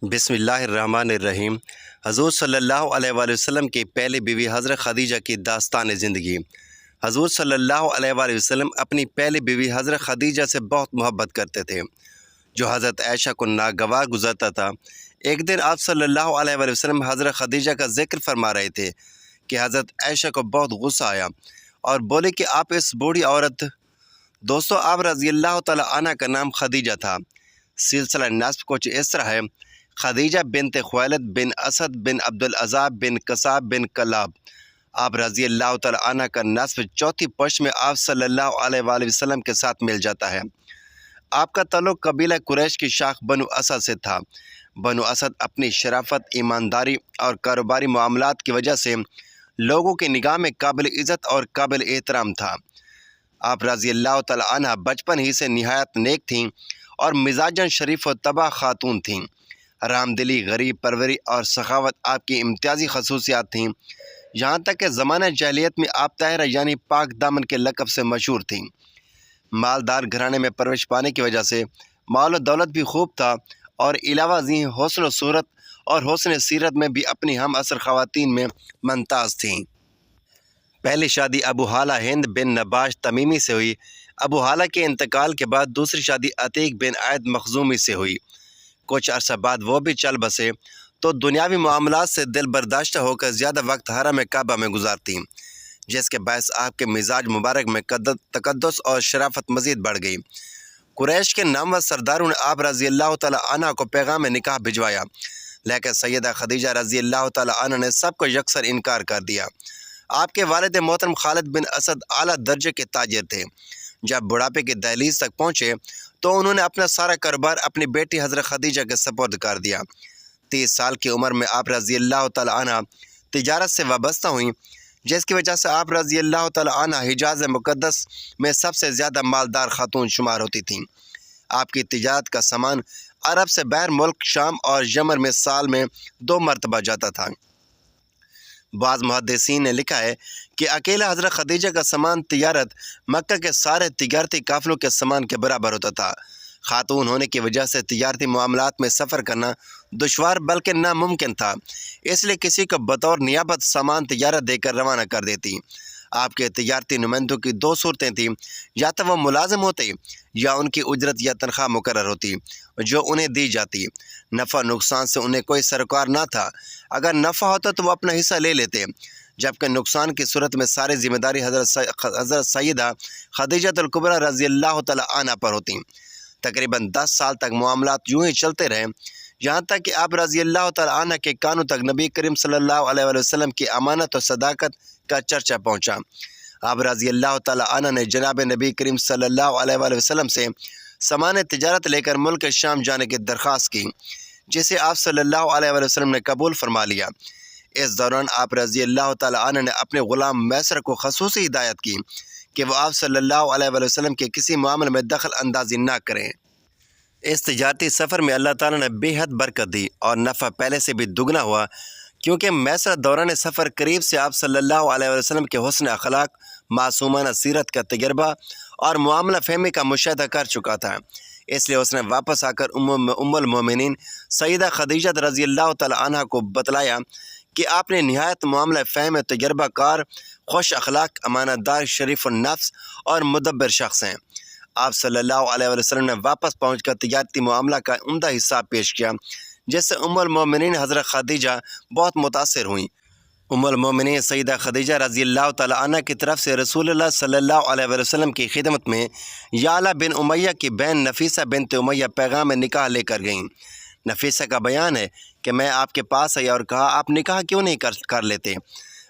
بسم اللہ الرحمن الرحیم۔ حضور صلی اللہ علیہ وآلہ وسلم کی پہلی بیوی حضرت خدیجہ کی داستان زندگی۔ حضور صلی اللہ علیہ وآلہ وسلم اپنی پہلی بیوی حضرت خدیجہ سے بہت محبت کرتے تھے، جو حضرت عائشہ کو ناگوار گزرتا تھا۔ ایک دن آپ صلی اللہ علیہ وآلہ وسلم حضرت خدیجہ کا ذکر فرما رہے تھے کہ حضرت عائشہ کو بہت غصہ آیا اور بولے کہ آپ اس بوڑھی عورت دوستو آپ رضی اللہ تعالی عنہ کا نام خدیجہ تھا۔ سلسلہ نسب کچھ اس طرح ہے: خدیجہ بنت خویلد بن اسد بن عبدالعزیٰ بن کساب بن کلاب۔ آپ رضی اللہ تعالی عنہ کا نسب چوتھی پشت میں آپ صلی اللہ علیہ وآلہ وسلم کے ساتھ مل جاتا ہے۔ آپ کا تعلق قبیلہ قریش کی شاخ بنو اسد سے تھا۔ بنو اسد اپنی شرافت، ایمانداری اور کاروباری معاملات کی وجہ سے لوگوں کی نگاہ میں قابل عزت اور قابل احترام تھا۔ آپ رضی اللہ تعالی عنہ بچپن ہی سے نہایت نیک تھیں اور مزاجاً شریف و طبع خاتون تھیں۔ رحم دلی، غریب پروری اور سخاوت آپ کی امتیازی خصوصیات تھیں۔ یہاں تک کہ زمانہ جاہلیت میں آپ طاہرہ یعنی پاک دامن کے لقب سے مشہور تھیں۔ مالدار گھرانے میں پرورش پانے کی وجہ سے مال و دولت بھی خوب تھا اور علاوہ ازیں حسن و صورت اور حسن سیرت میں بھی اپنی ہم عصر خواتین میں ممتاز تھیں۔ پہلی شادی ابو ہالہ ہند بن نباش تمیمی سے ہوئی۔ ابو ہالہ کے انتقال کے بعد دوسری شادی عتیق بن عائد مخزومی سے ہوئی۔ کچھ عرصہ بعد وہ بھی چل بسے تو دنیاوی معاملات سے دل برداشتہ ہو کر زیادہ وقت حرم کعبہ میں گزارتیں، جس کے باعث آپ کے مزاج مبارک میں تقدس اور شرافت مزید بڑھ گئی۔ قریش کے نامور سرداروں نے آپ رضی اللہ تعالی عنہ کو پیغام نکاح بھجوایا، لیکن سیدہ خدیجہ رضی اللہ تعالی عنہ نے سب کو یکسر انکار کر دیا۔ آپ کے والد محترم خالد بن اسد اعلیٰ درجے کے تاجر تھے۔ جب بڑھاپے کی دہلیز تک پہنچے تو انہوں نے اپنا سارا کاروبار اپنی بیٹی حضرت خدیجہ کے سپرد کر دیا۔ 30 سال کی عمر میں آپ رضی اللہ تعالی عنہ تجارت سے وابستہ ہوئیں، جس کی وجہ سے آپ رضی اللہ تعالی عنہ حجاز مقدس میں سب سے زیادہ مالدار خاتون شمار ہوتی تھیں۔ آپ کی تجارت کا سامان عرب سے باہر ملک شام اور یمن میں سال میں 2 مرتبہ جاتا تھا۔ بعض محدثین نے لکھا ہے کہ اکیلا حضرت خدیجہ کا سامان تجارت مکہ کے سارے تجارتی قافلوں کے سامان کے برابر ہوتا تھا۔ خاتون ہونے کی وجہ سے تجارتی معاملات میں سفر کرنا دشوار بلکہ ناممکن تھا، اس لیے کسی کو بطور نیابت سامان تجارت دے کر روانہ کر دیتی۔ آپ کے تجارتی نمائندوں کی 2 صورتیں تھیں: یا تو وہ ملازم ہوتے یا ان کی اجرت یا تنخواہ مقرر ہوتی جو انہیں دی جاتی۔ نفع نقصان سے انہیں کوئی سروکار نہ تھا۔ اگر نفع ہوتا تو وہ اپنا حصہ لے لیتے، جبکہ نقصان کی صورت میں ساری ذمہ داری حضرت سیدہ خدیجہ الکبریٰ رضی اللہ تعالی عنہ پر ہوتی۔ تقریباً 10 سال تک معاملات یوں ہی چلتے رہے، یہاں تک کہ آپ رضی اللہ تعالی عنہ کے کانوں تک نبی کریم صلی اللہ علیہ وآلہ وسلم کی امانت و صداقت کا چرچا پہنچا۔ آپ رضی اللہ تعالی عنہ نے جناب نبی کریم صلی اللہ علیہ وآلہ وسلم سے سامان تجارت لے کر ملک شام جانے کی درخواست کی، جسے آپ صلی اللہ علیہ وآلہ وسلم نے قبول فرما لیا۔ اس دوران آپ رضی اللہ تعالی عنہ نے اپنے غلام میسر کو خصوصی ہدایت کی کہ وہ آپ صلی اللہ علیہ وآلہ وسلم کے کسی معاملے میں دخل اندازی نہ کریں۔ اس تجارتی سفر میں اللہ تعالیٰ نے بے حد برکت دی اور نفع پہلے سے بھی دگنا ہوا، کیونکہ میسر دوران سفر قریب سے آپ صلی اللہ علیہ وآلہ وسلم کے حسن اخلاق، معصومانہ سیرت کا تجربہ اور معاملہ فہمی کا مشاہدہ کر چکا تھا۔ اس لیے اس نے واپس آ کر ام المومنین سیدہ خدیجہ رضی اللہ تعالی عنہ کو بتلایا کہ آپ نے نہایت معاملہ فہم، تجربہ کار، خوش اخلاق، امانت دار، شریف النفس اور مدبر شخص ہیں۔ آپ صلی اللہ علیہ وآلہ وسلم نے واپس پہنچ کر تجارتی معاملہ کا عمدہ حساب پیش کیا، جس سے ام المومنین حضرت خدیجہ بہت متاثر ہوئیں۔ ام المومنین سیدہ خدیجہ رضی اللہ تعالی عنہ کی طرف سے رسول اللہ صلی اللہ علیہ وآلہ وسلم کی خدمت میں یعلا بن امیہ کی بہن نفیسہ بنت امیہ پیغام نکاح لے کر گئیں۔ نفیسہ کا بیان ہے کہ میں آپ کے پاس آئی اور کہا آپ نکاح کیوں نہیں کر لیتے؟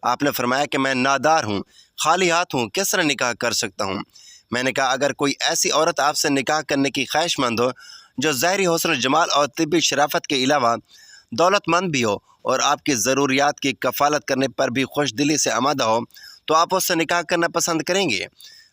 آپ نے فرمایا کہ میں نادار ہوں، خالی ہاتھ ہوں، کس طرح نکاح کر سکتا ہوں؟ میں نے کہا اگر کوئی ایسی عورت آپ سے نکاح کرنے کی خواہش مند ہو جو ظاہری حسن و جمال اور طبی شرافت کے علاوہ دولت مند بھی ہو اور آپ کی ضروریات کی کفالت کرنے پر بھی خوش دلی سے آمادہ ہو تو آپ اس سے نکاح کرنا پسند کریں گے؟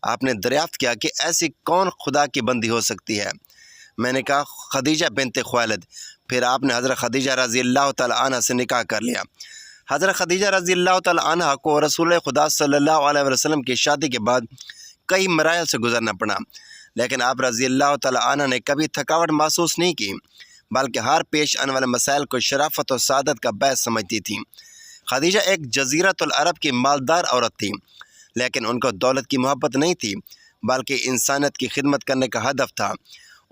آپ نے دریافت کیا کہ ایسی کون خدا کی بندی ہو سکتی ہے؟ میں نے کہا خدیجہ بنت خویلد۔ پھر آپ نے حضرت خدیجہ رضی اللہ تعالی عنہ سے نکاح کر لیا۔ حضرت خدیجہ رضی اللہ تعالی عنہ کو رسول خدا صلی اللہ علیہ وسلم کی شادی کے بعد کئی مراحل سے گزرنا پڑا، لیکن آپ رضی اللہ تعالی عنہ نے کبھی تھکاوٹ محسوس نہیں کی، بلکہ ہر پیش آنے والے مسائل کو شرافت و سعادت کا باعث سمجھتی تھیں۔ خدیجہ ایک جزیرۃ العرب کی مالدار عورت تھی، لیکن ان کو دولت کی محبت نہیں تھی بلکہ انسانیت کی خدمت کرنے کا ہدف تھا۔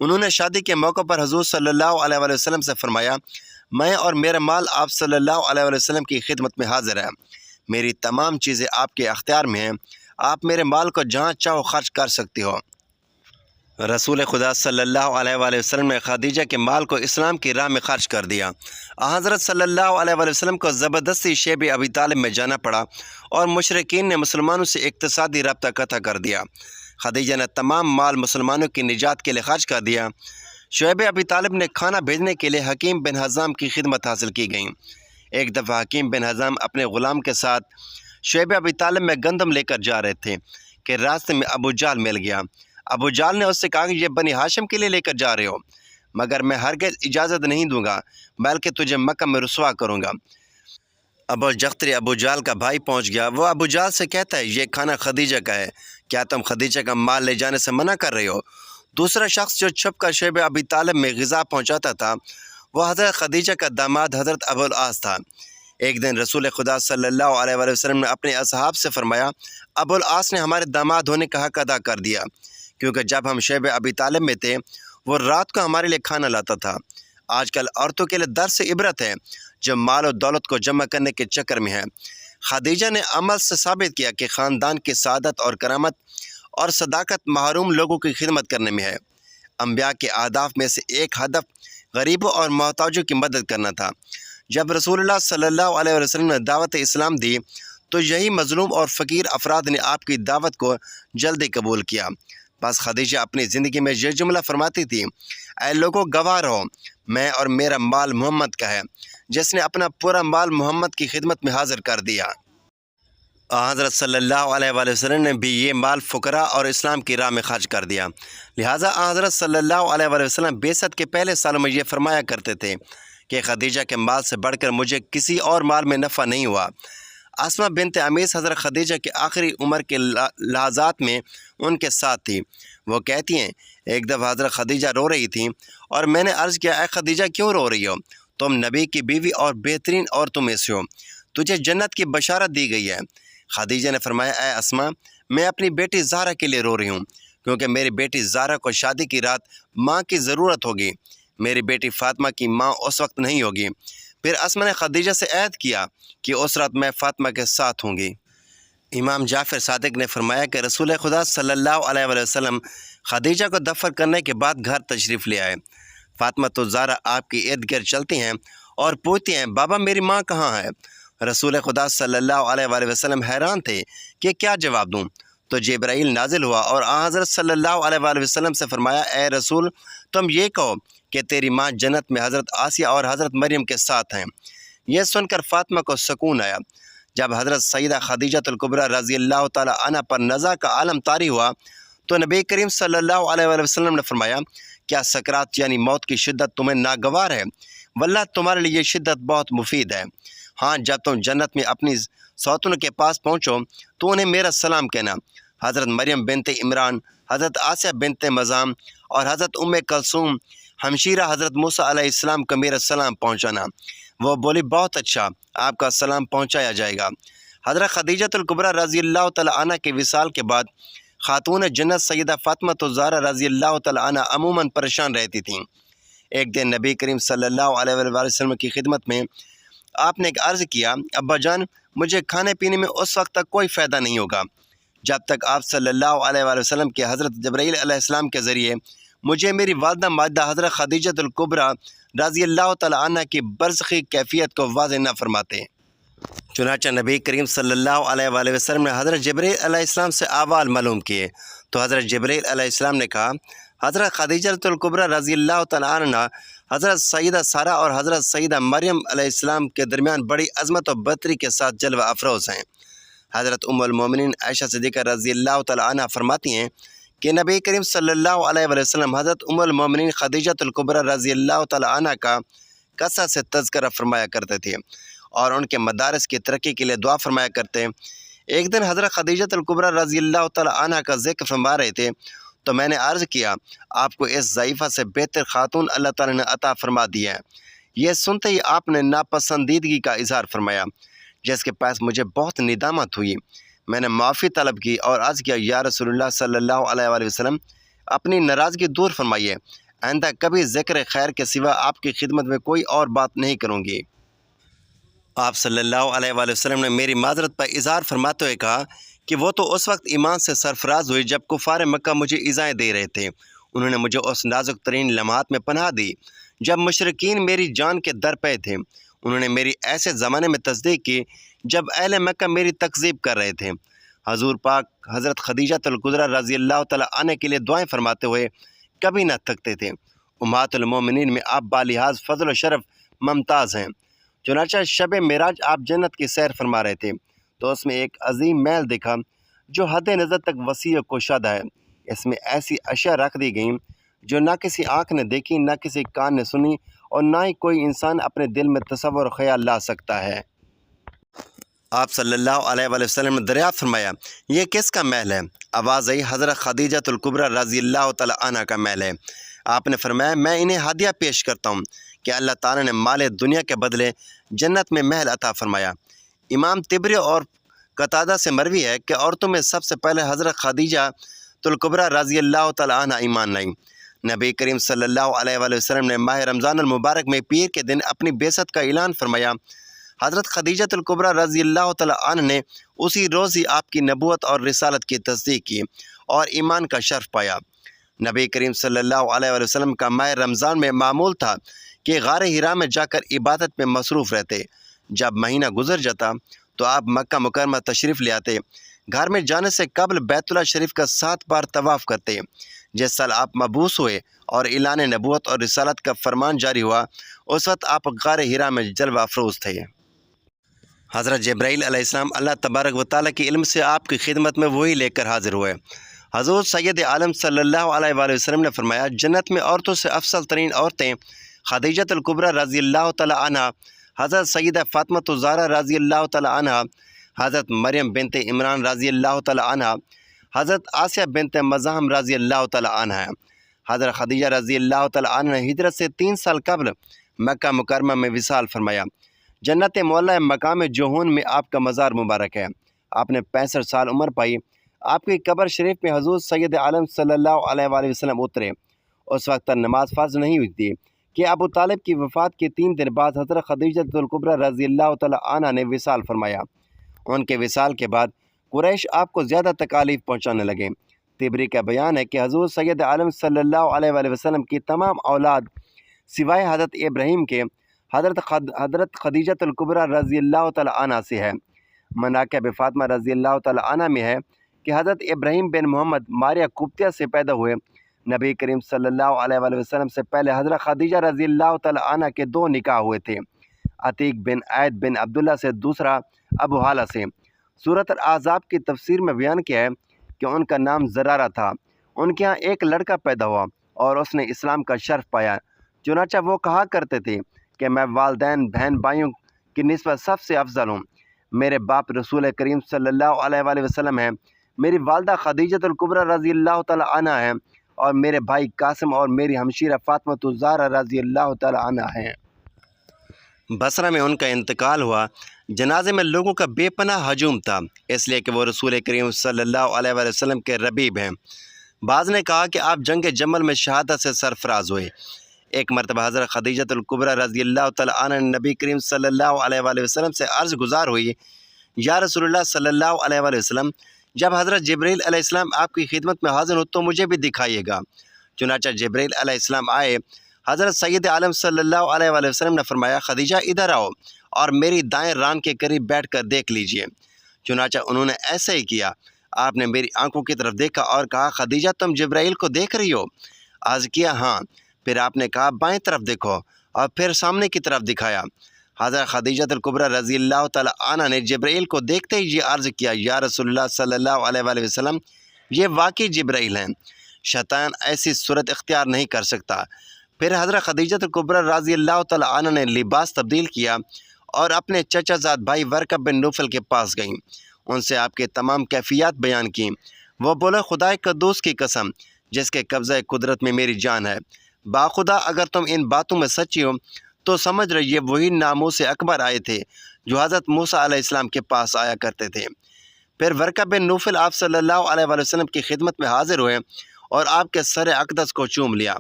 انہوں نے شادی کے موقع پر حضور صلی اللہ علیہ وآلہ وسلم سے فرمایا، میں اور میرا مال آپ صلی اللہ علیہ وآلہ وسلم کی خدمت میں حاضر ہے، میری تمام چیزیں آپ کے اختیار میں ہیں، آپ میرے مال کو جہاں چاہو خرچ کر سکتی ہو۔ رسول خدا صلی اللہ علیہ وآلہ وسلم نے خدیجہ کے مال کو اسلام کی راہ میں خرچ کر دیا۔ حضرت صلی اللہ علیہ وآلہ وسلم کو زبردستی شیب ابی طالب میں جانا پڑا اور مشرکین نے مسلمانوں سے اقتصادی رابطہ قطع کر دیا۔ خدیجہ نے تمام مال مسلمانوں کی نجات کے لیے خرچ کر دیا۔ شعیب ابی طالب نے کھانا بھیجنے کے لیے حکیم بن حزام کی خدمت حاصل کی گئی۔ ایک دفعہ حکیم بن حزام اپنے غلام کے ساتھ شعیب ابی طالب میں گندم لے کر جا رہے تھے کہ راستے میں ابو جہل مل گیا۔ ابو جہل نے اس سے کہا کہ یہ بنی ہاشم کے لیے لے کر جا رہے ہو، مگر میں ہرگز اجازت نہیں دوں گا بلکہ تجھے مکہ میں رسوا کروں گا۔ ابو جختری ابو جہل کا بھائی پہنچ گیا۔ وہ ابو جہل سے کہتا ہے، یہ کھانا خدیجہ کا ہے، کیا تم خدیجہ کا مال لے جانے سے منع کر رہے ہو؟ دوسرا شخص جو چھپ کر شعیب ابی طالب میں غذا پہنچاتا تھا وہ حضرت خدیجہ کا داماد حضرت ابو العاص تھا۔ ایک دن رسول خدا صلی اللہ علیہ وآلہ وسلم نے اپنے اصحاب سے فرمایا، ابو العاص نے ہمارے داماد ہونے کا حق ادا کر دیا، کیونکہ جب ہم شعیب ابی طالب میں تھے وہ رات کو ہمارے لیے کھانا لاتا تھا۔ آج کل عورتوں کے لیے درس عبرت ہے جو مال و دولت کو جمع کرنے کے چکر میں ہے۔ خدیجہ نے عمل سے ثابت کیا کہ خاندان کی سعادت اور کرامت اور صداقت محروم لوگوں کی خدمت کرنے میں ہے۔ انبیاء کے اہداف میں سے ایک ہدف غریبوں اور محتاجوں کی مدد کرنا تھا۔ جب رسول اللہ صلی اللہ علیہ وسلم نے دعوت اسلام دی تو یہی مظلوم اور فقیر افراد نے آپ کی دعوت کو جلدی قبول کیا۔ بس خدیجہ اپنی زندگی میں یہ جملہ فرماتی تھی، اے لوگوں گواہ رہو، میں اور میرا مال محمد کا ہے، جس نے اپنا پورا مال محمد کی خدمت میں حاضر کر دیا۔ حضرت صلی اللہ علیہ وآلہ وسلم نے بھی یہ مال فقراء اور اسلام کی راہ میں خرچ کر دیا۔ لہٰذا حضرت صلی اللہ علیہ وآلہ وسلم بعثت کے پہلے سالوں میں یہ فرمایا کرتے تھے کہ خدیجہ کے مال سے بڑھ کر مجھے کسی اور مال میں نفع نہیں ہوا۔ اسماء بنت امیس حضرت خدیجہ کے آخری عمر کے لحظات میں ان کے ساتھ تھی۔ وہ کہتی ہیں، ایک دفعہ حضرت خدیجہ رو رہی تھیں اور میں نے عرض کیا، اے خدیجہ کیوں رو رہی ہو؟ تم نبی کی بیوی اور بہترین عورتوں میں سے ہو، تجھے جنت کی بشارت دی گئی ہے۔ خدیجہ نے فرمایا، اے اسماء، میں اپنی بیٹی زہرا کے لیے رو رہی ہوں، کیونکہ میری بیٹی زہرا کو شادی کی رات ماں کی ضرورت ہوگی، میری بیٹی فاطمہ کی ماں اس وقت نہیں ہوگی۔ پھر اسماء نے خدیجہ سے عہد کیا کہ اس رات میں فاطمہ کے ساتھ ہوں گی۔ امام جعفر صادق نے فرمایا کہ رسول خدا صلی اللہ علیہ وآلہ وسلم خدیجہ کو دفن کرنے کے بعد گھر تشریف لے آئے۔ فاطمہ تو زہرا آپ کی ارد گرد چلتی ہیں اور پوچھتی ہیں، بابا میری ماں کہاں ہے؟ رسول خدا صلی اللہ علیہ وآلہ وسلم حیران تھے کہ کیا جواب دوں، تو جبرائیل نازل ہوا اور حضرت صلی اللہ علیہ وآلہ وسلم سے فرمایا، اے رسول، تم یہ کہو کہ تیری ماں جنت میں حضرت آسیہ اور حضرت مریم کے ساتھ ہیں۔ یہ سن کر فاطمہ کو سکون آیا۔ جب حضرت سیدہ خدیجہ الکبریٰ رضی اللہ تعالی عنہا پر نزا کا عالم طاری ہوا تو نبی کریم صلی اللہ علیہ وآلہ وسلم نے فرمایا، کیا سکرات یعنی موت کی شدت تمہیں ناگوار ہے؟ واللہ تمہارے لیے یہ شدت بہت مفید ہے۔ ہاں، جب تم جنت میں اپنی سوتنوں کے پاس پہنچو تو انہیں میرا سلام کہنا۔ حضرت مریم بنت عمران، حضرت آسیہ بنت مزام اور حضرت ام کلثوم ہمشیرہ حضرت موسیٰ علیہ السلام کو میرا سلام پہنچانا۔ وہ بولی، بہت اچھا، آپ کا سلام پہنچایا جائے گا۔ حضرت خدیجہ الکبریٰ رضی اللہ تعالی عنہ کے وصال کے بعد خاتون جنت سیدہ فاطمہ الزہرا رضی اللہ تعالی عنہ عموماً پریشان رہتی تھیں۔ ایک دن نبی کریم صلی اللہ علیہ وآلہ وسلم کی خدمت میں آپ نے ایک عرض کیا، ابا جان، مجھے کھانے پینے میں اس وقت تک کوئی فائدہ نہیں ہوگا جب تک آپ صلی اللہ علیہ وآلہ وسلم کے حضرت جبرائیل علیہ السلام کے ذریعے مجھے میری والدہ ماجدہ حضرت خدیجہ الکبریٰ رضی اللہ تعالی عنہ کی برزخی کیفیت کو واضح نہ فرماتے۔ چنانچہ نبی کریم صلی اللہ علیہ وآلہ وسلم نے حضرت جبرائیل علیہ السلام سے احوال معلوم کیے تو حضرت جبرائیل علیہ السلام نے کہا، حضرت خدیجہ الکبریٰ رضی اللہ تعالی عنہ حضرت سیدہ سارہ اور حضرت سیدہ مریم علیہ السلام کے درمیان بڑی عظمت و برتری کے ساتھ جلوہ افروز ہیں۔ حضرت ام المومنین عائشہ صدیقہ رضی اللہ تعالی عنہ فرماتی ہیں کہ نبی کریم صلی اللہ علیہ وآلہ وسلم حضرت ام المومنین خدیجہ الکبریٰ رضی اللہ تعالی عنہ کا کثرت سے تذکرہ فرمایا کرتے تھے اور ان کے مدارس کی ترقی کے لیے دعا فرمایا کرتے۔ ایک دن حضرت خدیجہ الکبریٰ رضی اللہ تعالی عنہ کا ذکر فرما رہے تھے تو میں نے عرض کیا آپ کو اس ضعیفہ سے بہتر خاتون اللہ تعالیٰ نے عطا فرما دی ہے۔ یہ سنتے ہی آپ نے ناپسندیدگی کا اظہار فرمایا، جس کے پاس مجھے بہت ندامت ہوئی۔ میں نے معافی طلب کی اور عرض کیا یا رسول اللہ صلی اللہ علیہ وآلہ وسلم، اپنی ناراضگی دور فرمائیے، آئندہ کبھی ذکر خیر کے سوا آپ کی خدمت میں کوئی اور بات نہیں کروں گی۔ آپ صلی اللہ علیہ وآلہ وسلم نے میری معذرت پر اظہار فرماتے ہوئے کہا کہ وہ تو اس وقت ایمان سے سرفراز ہوئی جب کفار مکہ مجھے ایذائیں دے رہے تھے۔ انہوں نے مجھے اس نازک ترین لمحات میں پناہ دی جب مشرکین میری جان کے در پہ تھے۔ انہوں نے میری ایسے زمانے میں تصدیق کی جب اہل مکہ میری تکذیب کر رہے تھے۔ حضور پاک حضرت خدیجہ الکبریٰ رضی اللہ تعالیٰ عنہ کے لیے دعائیں فرماتے ہوئے کبھی نہ تھکتے تھے۔ امہات المومنین میں آپ بالحاظ فضل و شرف ممتاز ہیں۔ چنانچہ شب معراج آپ جنت کی سیر فرما رہے تھے تو اس میں ایک عظیم محل دیکھا جو حد نظر تک وسیع و کشادہ ہے۔ اس میں ایسی اشیاء رکھ دی گئیں جو نہ کسی آنکھ نے دیکھی، نہ کسی کان نے سنی، اور نہ ہی کوئی انسان اپنے دل میں تصور و خیال لا سکتا ہے۔ آپ صلی اللہ علیہ وآلہ وسلم نے دریافت فرمایا یہ کس کا محل ہے؟ آواز آئی حضرت خدیجہ الکبریٰ رضی اللہ تعالیٰ عنہ کا محل ہے۔ آپ نے فرمایا میں انہیں ہدیہ پیش کرتا ہوں کہ اللہ تعالیٰ نے مال دنیا کے بدلے جنت میں محل عطا فرمایا۔ امام طبری اور قتادہ سے مروی ہے کہ عورتوں میں سب سے پہلے حضرت خدیجہ الکبریٰ رضی اللہ تعالیٰ عنہ ایمان لائیں۔ نبی کریم صلی اللہ علیہ وآلہ وسلم نے ماہ رمضان المبارک میں پیر کے دن اپنی بعثت کا اعلان فرمایا۔ حضرت خدیجہ الکبریٰ رضی اللہ تعالیٰ عنہ نے اسی روز ہی آپ کی نبوت اور رسالت کی تصدیق کی اور ایمان کا شرف پایا۔ نبی کریم صلی اللہ علیہ وآلہ وسلم کا ماہ رمضان میں معمول تھا کہ غار حرا میں جا کر عبادت میں مصروف رہتے۔ جب مہینہ گزر جاتا تو آپ مکہ مکرمہ تشریف لے آتے۔ گھر میں جانے سے قبل بیت اللہ شریف کا 7 بار طواف کرتے۔ جس سال آپ مبعوث ہوئے اور اعلان نبوت اور رسالت کا فرمان جاری ہوا اس وقت آپ غار حرا میں جلوہ افروز تھے۔ حضرت جبرائیل علیہ السلام اللہ تبارک و تعالیٰ کے علم سے آپ کی خدمت میں وہی لے کر حاضر ہوئے۔ حضور سید عالم صلی اللہ علیہ وآلہ وسلم نے فرمایا جنت میں عورتوں سے افضل ترین عورتیں خدیجہ الکبریٰ رضی اللہ تعالیٰ عنہ، حضرت سیدہ فاطمہ الزہرا رضی اللہ تعالیٰ عنہ، حضرت مریم بنت عمران رضی اللہ تعالیٰ عنہ، حضرت آسیہ بنت مزاحم رضی اللہ تعالیٰ عنہ ہیں۔ حضرت خدیجہ رضی اللہ تعالیٰ عنہ نے ہجرت سے 3 سال قبل مکہ مکرمہ میں وصال فرمایا۔ جنت معلیٰ مقام جوہون میں آپ کا مزار مبارک ہے۔ آپ نے 65 سال عمر پائی۔ آپ کی قبر شریف میں حضور سید عالم صلی اللہ علیہ وآلہ وسلم اترے۔ اس وقت تک نماز فرض نہیں ہوئی تھی کہ ابو طالب کی وفات کے 3 دن بعد حضرت خدیجہ الکبریٰ رضی اللہ تعالیٰ عنہ نے وصال فرمایا۔ ان کے وصال کے بعد قریش آپ کو زیادہ تکالیف پہنچانے لگے۔ طبری کا بیان ہے کہ حضور سید عالم صلی اللہ علیہ وآلہ وسلم کی تمام اولاد سوائے حضرت ابراہیم کے حضرت خدیجہ الکبریٰ رضی اللہ تعالیٰ عنہ سے ہے۔ مناقب فاطمہ رضی اللہ تعالیٰ عنہ میں ہے کہ حضرت ابراہیم بن محمد ماریہ قبطیہ سے پیدا ہوئے۔ نبی کریم صلی اللہ علیہ وآلہ وسلم سے پہلے حضرت خدیجہ رضی اللہ تعالیٰ عنہ کے 2 نکاح ہوئے تھے، عتیق بن عید بن عبداللہ سے، دوسرا ابو حالہ سے۔ سورۃ الاحزاب کی تفسیر میں بیان کیا ہے کہ ان کا نام زرارہ تھا۔ ان کے ہاں ایک لڑکا پیدا ہوا اور اس نے اسلام کا شرف پایا۔ چنانچہ وہ کہا کرتے تھے کہ میں والدین بہن بھائیوں کی نسبت سب سے افضل ہوں۔ میرے باپ رسول کریم صلی اللہ علیہ وآلہ وسلم ہیں، میری والدہ خدیجہ الکبریٰ رضی اللہ تعالیٰ عنہ ہیں، اور میرے بھائی قاسم اور میری ہمشیرہ فاطمہ الزہرا رضی اللہ تعالیٰ عنہ ہیں۔ بصرہ میں ان کا انتقال ہوا۔ جنازے میں لوگوں کا بے پناہ ہجوم تھا، اس لیے کہ وہ رسول کریم صلی اللہ علیہ وآلہ وسلم کے ربیب ہیں۔ بعض نے کہا کہ آپ جنگ جمل میں شہادت سے سرفراز ہوئے۔ ایک مرتبہ حضرت خدیجہ الکبریٰ رضی اللہ تعالیٰ عنہ نے نبی کریم صلی اللہ علیہ وآلہ وسلم سے عرض گزار ہوئی یا رسول اللہ صلی اللہ علیہ وآلہ وسلم، جب حضرت جبرائیل علیہ السلام آپ کی خدمت میں حاضر ہو تو مجھے بھی دکھائیے گا۔ چنانچہ جبرائیل علیہ السلام آئے۔ حضرت سید عالم صلی اللہ علیہ وآلہ وسلم نے فرمایا خدیجہ ادھر آؤ اور میری دائیں ران کے قریب بیٹھ کر دیکھ لیجئے۔ چنانچہ انہوں نے ایسا ہی کیا۔ آپ نے میری آنکھوں کی طرف دیکھا اور کہا خدیجہ تم جبرائیل کو دیکھ رہی ہو؟ عرض کیا ہاں۔ پھر آپ نے کہا بائیں طرف دیکھو، اور پھر سامنے کی طرف دکھایا۔ حضرت خدیجہ الکبریٰ رضی اللہ تعالیٰ عنہ نے جبرائیل کو دیکھتے ہی یہ عرض کیا یا رسول اللہ صلی اللہ علیہ وآلہ وسلم، یہ واقعی جبرائیل ہیں، شیطان ایسی صورت اختیار نہیں کر سکتا۔ پھر حضرت خدیجہ الکبریٰ رضی اللہ تعالیٰ عنہ نے لباس تبدیل کیا اور اپنے چچا زاد بھائی ورقہ بن نوفل کے پاس گئیں۔ ان سے آپ کے تمام کیفیات بیان کیں۔ وہ بولے خدائے قدوس کی قسم، جس کے قبضہ قدرت میں میری جان ہے۔ باخدا اگر تم ان باتوں میں سچی ہو تو سمجھ رہے یہ وہی ناموس اکبر آئے تھے جو حضرت موسیٰ علیہ السلام کے پاس آیا کرتے تھے۔ پھر ورقہ بن نوفل آپ صلی اللہ علیہ وآلہ وسلم کی خدمت میں حاضر ہوئے اور آپ کے سر اقدس کو چوم لیا۔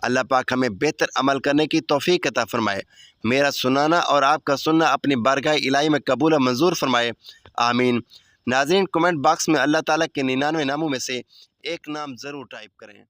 اللہ پاک ہمیں بہتر عمل کرنے کی توفیق عطا فرمائے۔ میرا سنانا اور آپ کا سننا اپنی بارگاہ الہی میں قبول و منظور فرمائے، آمین۔ ناظرین، کمنٹ باکس میں اللہ تعالیٰ کے 99 ناموں میں سے ایک نام ضرور ٹائپ کریں۔